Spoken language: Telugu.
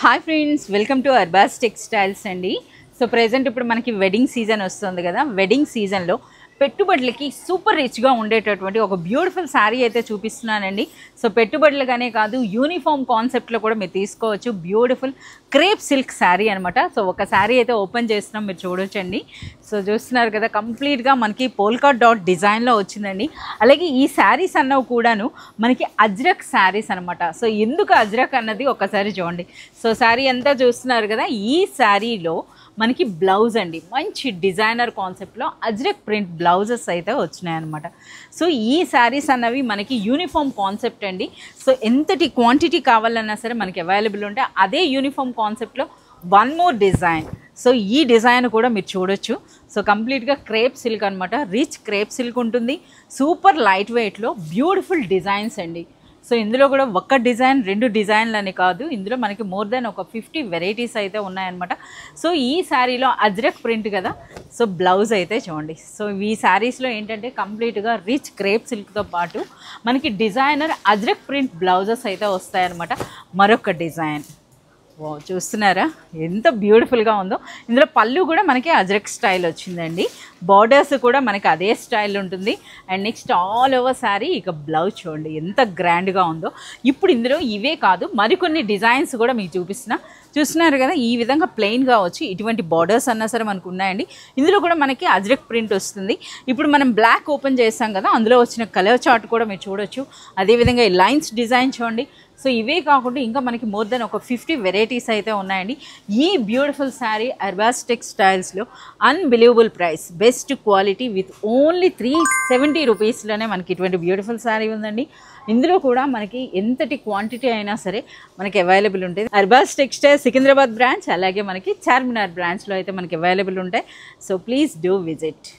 Hi friends, welcome to Arbaz textiles అండి. సో ప్రెజెంట్ ఇప్పుడు మనకి వెడ్డింగ్ సీజన్ వస్తుంది కదా. వెడ్డింగ్ సీజన్లో పెట్టుబడులకి సూపర్ రిచ్గా ఉండేటటువంటి ఒక బ్యూటిఫుల్ శారీ అయితే చూపిస్తున్నానండి. సో పెట్టుబడులుగానే కాదు, యూనిఫామ్ కాన్సెప్ట్లో కూడా మీరు తీసుకోవచ్చు. బ్యూటిఫుల్ క్రేప్ సిల్క్ శారీ అనమాట. సో ఒక శారీ అయితే ఓపెన్ చేస్తున్నాం, మీరు చూడొచ్చండి. సో చూస్తున్నారు కదా, కంప్లీట్గా మనకి పోల్కా డాట్ డిజైన్లో వచ్చిందండి. అలాగే ఈ శారీస్ అన్నవి కూడాను మనకి అజ్రక్ శారీస్ అనమాట. సో ఎందుకు అజ్రక్ అన్నది ఒకసారి చూడండి. సో శారీ అంతా చూస్తున్నారు కదా, ఈ శారీలో మనకి బ్లౌజ్ అండి మంచి డిజైనర్ కాన్సెప్ట్లో అజ్రక్ ప్రింట్ బ్లౌజెస్ అయితే వచ్చినాయన్నమాట. సో ఈ శారీస్ అన్నవి మనకి యూనిఫామ్ కాన్సెప్ట్ అండి. సో ఎంతటి క్వాంటిటీ కావాలన్నా సరే మనకి అవైలబుల్ ఉంటాయి. అదే యూనిఫామ్ కాన్సెప్ట్లో వన్ మోర్ డిజైన్. సో ఈ డిజైన్ కూడా మీరు చూడొచ్చు. సో కంప్లీట్గా క్రేప్ సిల్క్ అనమాట. రిచ్ క్రేప్ సిల్క్ ఉంటుంది. సూపర్ లైట్ వెయిట్లో బ్యూటిఫుల్ డిజైన్స్ అండి. సో ఇందులో కూడా ఒక్క డిజైన్, రెండు డిజైన్లు అని కాదు, ఇందులో మనకి మోర్ దెన్ ఒక 50 వెరైటీస్ అయితే ఉన్నాయన్నమాట. సో ఈ శారీలో అజ్రక్ ప్రింట్ కదా. సో బ్లౌజ్ అయితే చూడండి. సో ఈ శారీస్లో ఏంటంటే కంప్లీట్గా రిచ్ క్రేప్ సిల్క్తో పాటు మనకి డిజైనర్ అజ్రక్ ప్రింట్ బ్లౌజెస్ అయితే వస్తాయన్నమాట. మరొక డిజైన్ చూస్తున్నారా ఎంత బ్యూటిఫుల్గా ఉందో. ఇందులో పళ్ళు కూడా మనకి అజ్రక్ స్టైల్ వచ్చిందండి. బార్డర్స్ కూడా మనకి అదే స్టైల్ ఉంటుంది. And next all over sari ఇక బ్లౌజ్ చూడండి ఎంత గ్రాండ్గా ఉందో. ఇప్పుడు ఇందులో ఇవే కాదు, మరికొన్ని డిజైన్స్ కూడా మీకు చూస్తున్నారు కదా. ఈ విధంగా ప్లెయిన్గా వచ్చి ఇటువంటి బార్డర్స్ అన్నా సరే మనకు ఉన్నాయండి. ఇందులో కూడా మనకి అజ్రక్ ప్రింట్ వస్తుంది. ఇప్పుడు మనం బ్లాక్ ఓపెన్ చేస్తాం కదా, అందులో వచ్చిన కలర్ చార్ట్ కూడా మీరు చూడొచ్చు. అదేవిధంగా ఈ లైన్స్ డిజైన్ చూడండి. సో ఇవే కాకుండా ఇంకా మనకి మోర్ దెన్ ఒక 50 వెరైటీస్ అయితే ఉన్నాయండి. ఈ బ్యూటిఫుల్ శారీ అర్బాస్ టెక్స్టైల్స్లో unbelievable price, best quality with only 370 రూపీస్లోనే మనకి ఇటువంటి బ్యూటిఫుల్ శారీ ఉందండి. ఇందులో కూడా మనకి ఎంతటి క్వాంటిటీ అయినా సరే మనకి అవైలబుల్ ఉంటుంది. అర్బాస్ టెక్స్టైల్స్ సికింద్రాబాద్ బ్రాంచ్, అలాగే మనకి చార్మినార్ బ్రాంచ్లో అయితే మనకి అవైలబుల్ ఉంటాయి. So please do visit.